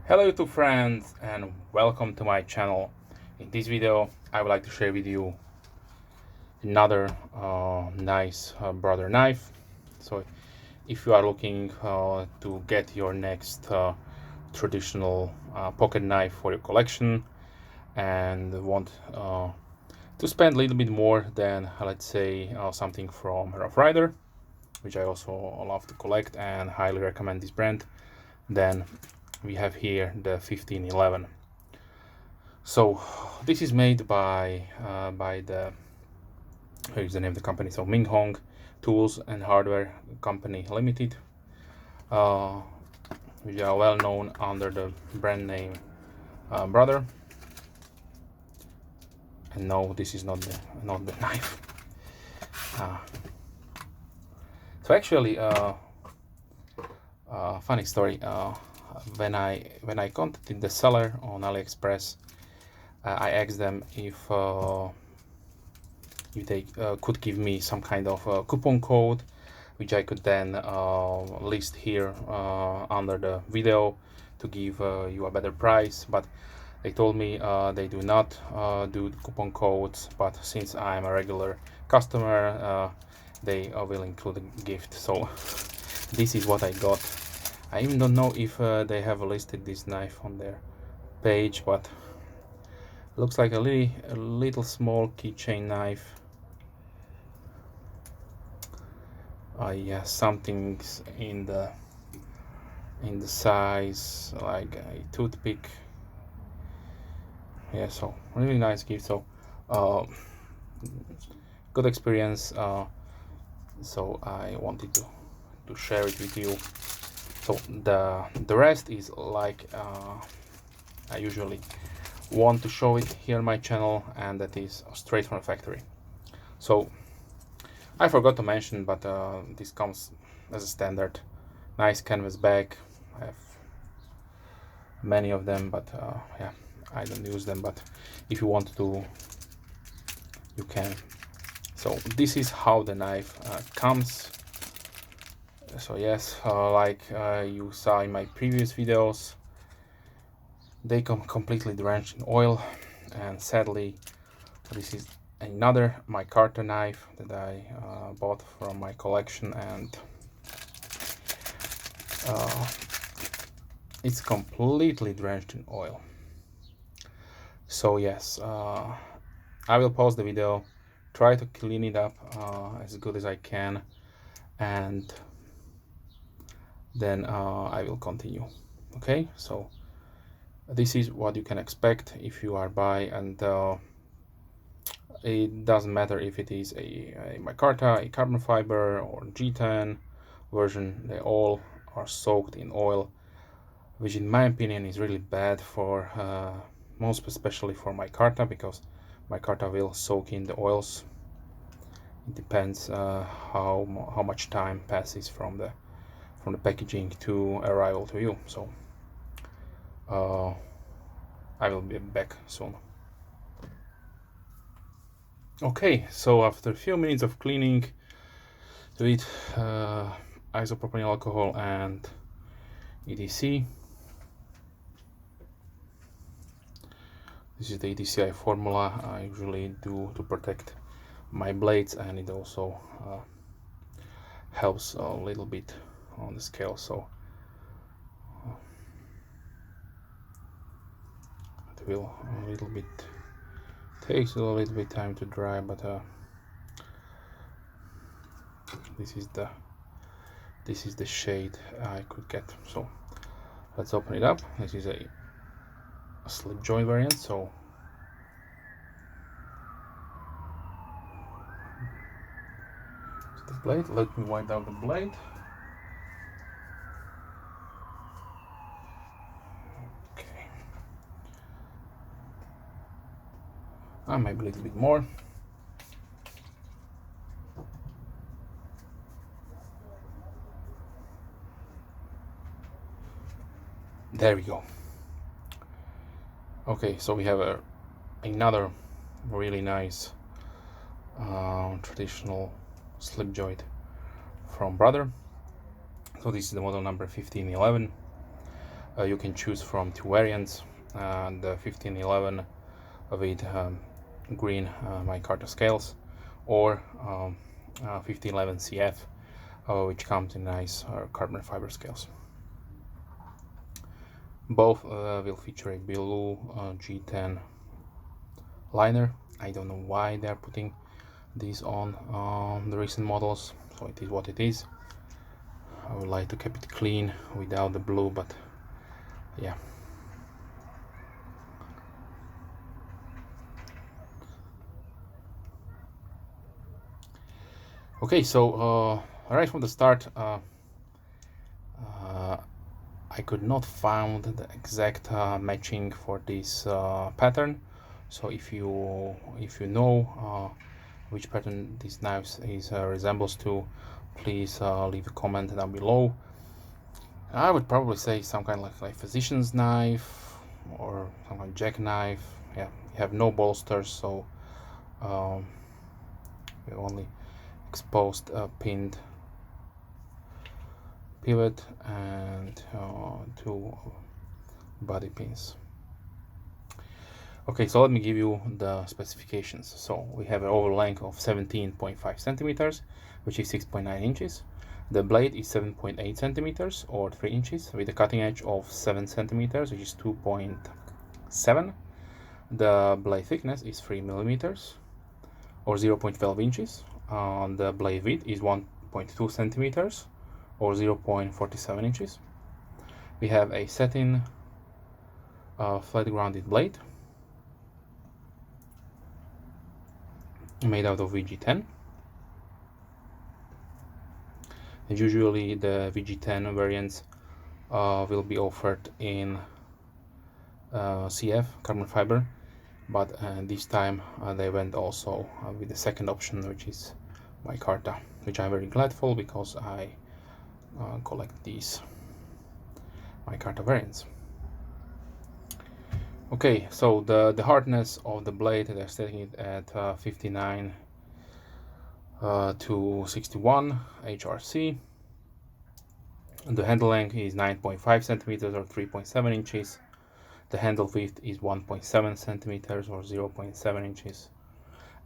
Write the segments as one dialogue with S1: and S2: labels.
S1: Hello YouTube friends and welcome to my channel. In this video I would like to share with you another nice brother knife. So if you are looking to get your next traditional pocket knife for your collection and want to spend a little bit more than let's say something from Rough Rider, which I also love to collect and highly recommend this brand, then we have here the 1511. So this is made by the, here's the name of the company, so Ming Hong Tools and Hardware Company Limited, which are well known under the brand name Brother. And no, this is not the knife. So actually, funny story. When I contacted the seller on AliExpress, I asked them if they could give me some kind of coupon code, which I could then list here under the video to give you a better price. But they told me they do not do coupon codes, but since I'm a regular customer, they will include a gift. So this is what I got. I even don't know if they have listed this knife on their page, but looks like a little small keychain knife. Yeah, something's in the size like a toothpick. Yeah, so really nice gift. So good experience. So I wanted to share it with you. So the rest is like I usually want to show it here on my channel, and that is straight from the factory. So I forgot to mention, but this comes as a standard. Nice canvas bag. I have many of them, but yeah, I don't use them, but if you want to, you can. So this is how the knife comes. So yes, like you saw in my previous videos, they come completely drenched in oil, and sadly this is another Micarta knife that I bought from my collection, and it's completely drenched in oil. So yes, I will pause the video, try to clean it up as good as I can, and then I will continue. Okay, so this is what you can expect if you are by, and it doesn't matter if it is a micarta, a carbon fiber, or G10 version, they all are soaked in oil, which in my opinion is really bad for most especially for micarta, because micarta will soak in the oils. It depends how much time passes from the packaging to arrival to you. So I will be back soon. Okay, so after a few minutes of cleaning with isopropyl alcohol and EDC, this is the EDCI formula I usually do to protect my blades, and it also helps a little bit on the scale. So it will a little bit takes a little bit time to dry, but this is the shade I could get. So let's open it up. This is a slip joint variant. So the blade, let me wipe out the blade. Okay, maybe a little bit more. There we go. Okay, so we have another really nice traditional slip joint from Brother. So this is the model number 1511. You can choose from two variants, the 1511 with green micarta scales, or 1511 CF, which comes in nice carbon fiber scales. Both will feature a blue G10 liner. I don't know why they're putting these on the recent models, so it is what it is. I would like to keep it clean without the blue, but yeah. Okay, so right from the start, I could not find the exact matching for this pattern. So if you know which pattern this knife resembles to, please leave a comment down below. I would probably say some kind of like physician's knife or some kind of jackknife. Yeah, you have no bolsters, so we only exposed a pinned pivot and two body pins. Okay, so let me give you the specifications. So we have an overall length of 17.5 centimeters, which is 6.9 inches. The blade is 7.8 centimeters or 3 inches with a cutting edge of 7 centimeters, which is 2.7. The blade thickness is 3 millimeters or 0.12 inches. The blade width is 1.2 centimeters or 0.47 inches. We have a satin flat grounded blade made out of VG10. And usually the VG10 variants will be offered in CF, carbon fiber, but this time they went also with the second option, which is micarta, which I'm very glad for because I collect these micarta variants. Okay, so the hardness of the blade, they're setting it at 59 to 61 HRC. The handle length is 9.5 centimeters or 3.7 inches. The handle width is 1.7 centimeters or 0.7 inches.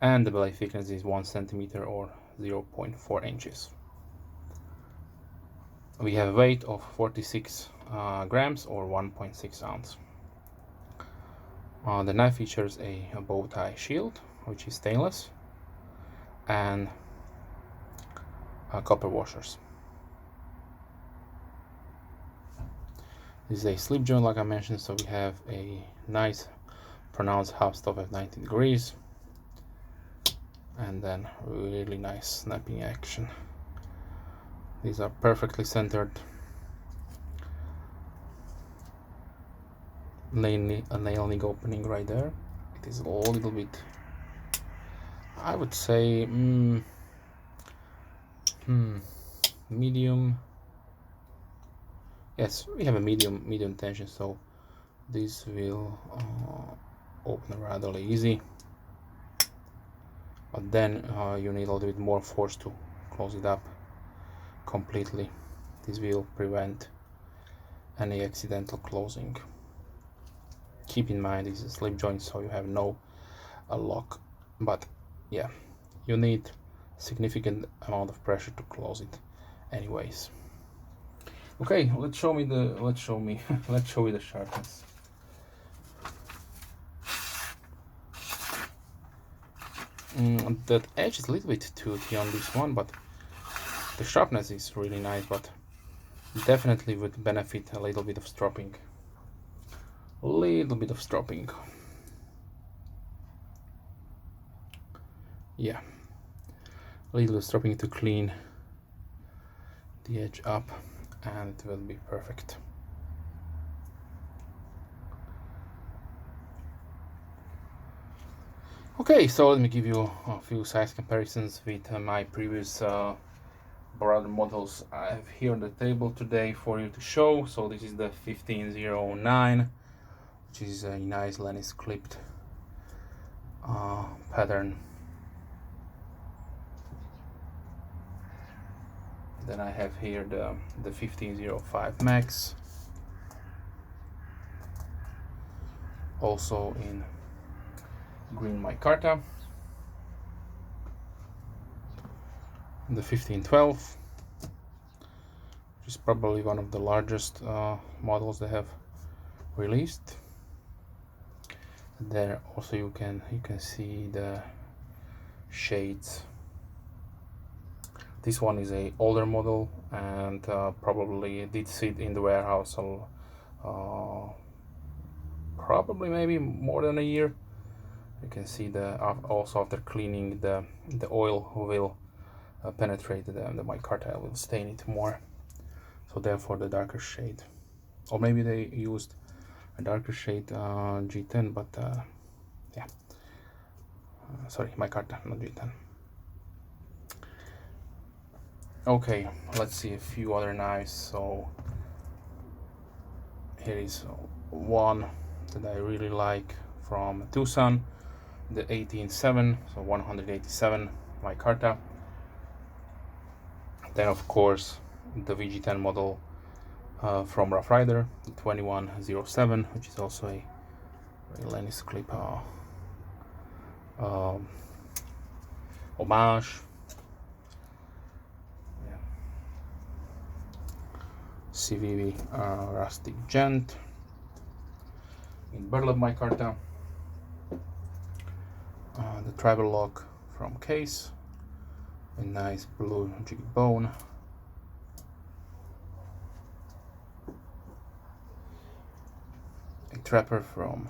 S1: And the blade thickness is 1 centimeter or 0.4 inches. We have a weight of 46 grams or 1.6 ounce. The knife features a bow tie shield, which is stainless, and copper washers. This is a slip joint, like I mentioned, so we have a nice pronounced half stop at 90 degrees, and then really nice snapping action. These are perfectly centered. A nail nick opening right there. It is a little bit, I would say, medium. Yes, we have a medium tension, so this will open rather easy. But then you need a little bit more force to close it up completely. This will prevent any accidental closing. Keep in mind this is a slip joint, so you have no lock, but yeah, you need significant amount of pressure to close it anyways. Okay, let's show you the sharpness. That edge is a little bit toothy on this one, but the sharpness is really nice, but definitely would benefit a little bit of stropping. Yeah, a little stropping to clean the edge up, and it will be perfect. Okay, so let me give you a few size comparisons with my previous brother models I have here on the table today for you to show. So this is the 1509, which is a nice Lennis clipped pattern. Then I have here the 1505 Max. also in green micarta. The 1512, which is probably one of the largest models they have released. There also you can see the shades. This one is a older model and probably did sit in the warehouse probably maybe more than a year. You can see the also after cleaning the oil will penetrate the micarta, will stain it more, so therefore the darker shade. Or maybe they used a darker shade G10, but yeah, sorry, micarta, not G10. Okay, let's see a few other knives. So here is one that I really like from Tucson, the 18-7, so 187 micarta. Then of course the VG10 model from Rough Rider, the 2107, which is also a Lennis clip homage. Yeah. CVV rustic gent in burlap micarta. The travel lock from Case, a nice blue jig bone. A trapper from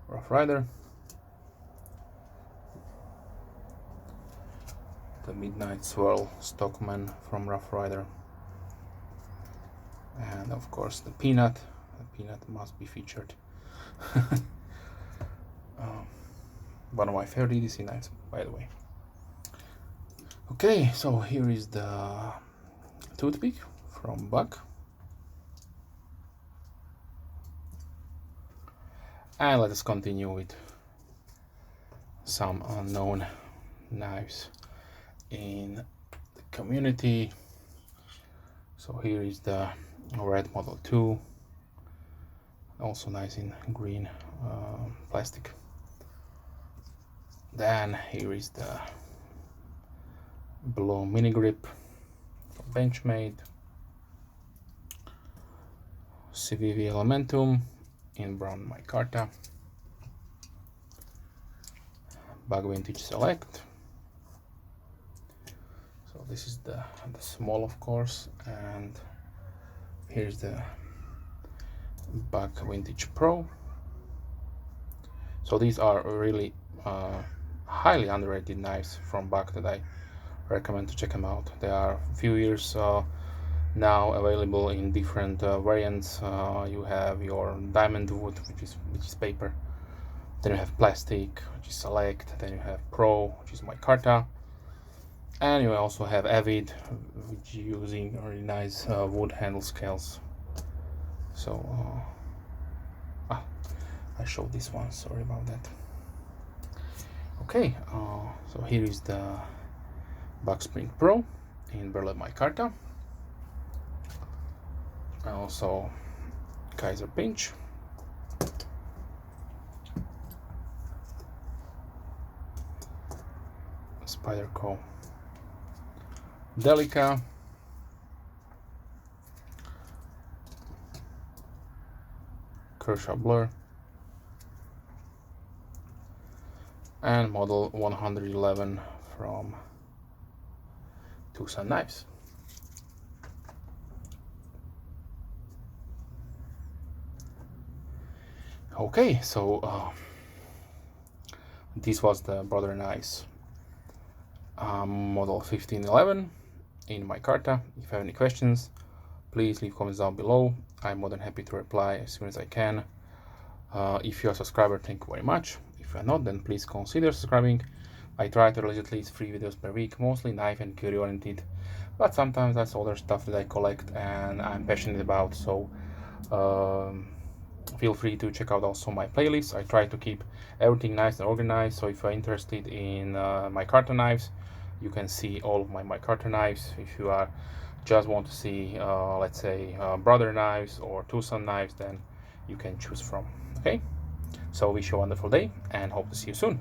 S1: Rough Rider. The Midnight Swirl Stockman from Rough Rider. And of course the Peanut. The Peanut must be featured. One of my favorite EDC knives, by the way. Okay, so here is the toothpick from Buck. And let us continue with some unknown knives in the community. So here is the red Model 2, also nice in green plastic. Then here is the blue mini grip from Benchmade, CVV Elementum in brown micarta, Bug Vintage Select. So this is the small, of course, and here's the Bug Vintage Pro. So these are really highly underrated knives from Buck that I recommend to check them out. They are a few years now available in different variants. You have your diamond wood, which is paper. Then you have plastic, which is Select. Then you have Pro, which is micarta. And you also have Avid, which is using really nice wood handle scales. So I showed this one, sorry about that. Okay, so here is the Buck Spring Pro in burlap micarta. And also Kaiser Pinch. Spyderco Delica. Kershaw Blur. And model 111 from Tucson Knives. Okay, so this was the Brother Knives model 1511 in micarta. If you have any questions, please leave comments down below. I'm more than happy to reply as soon as I can. If you're a subscriber, thank you very much. If you're not, then please consider subscribing. I try to release at least 3 videos per week, mostly knife and curio oriented, but sometimes that's other stuff that I collect and I'm passionate about. So feel free to check out also my playlist. I try to keep everything nice and organized, so if you're interested in micarta knives, you can see all of my micarta knives. If you are just want to see let's say Brother knives or Tucson knives, then you can choose from. Okay, So wish you a wonderful day and hope to see you soon.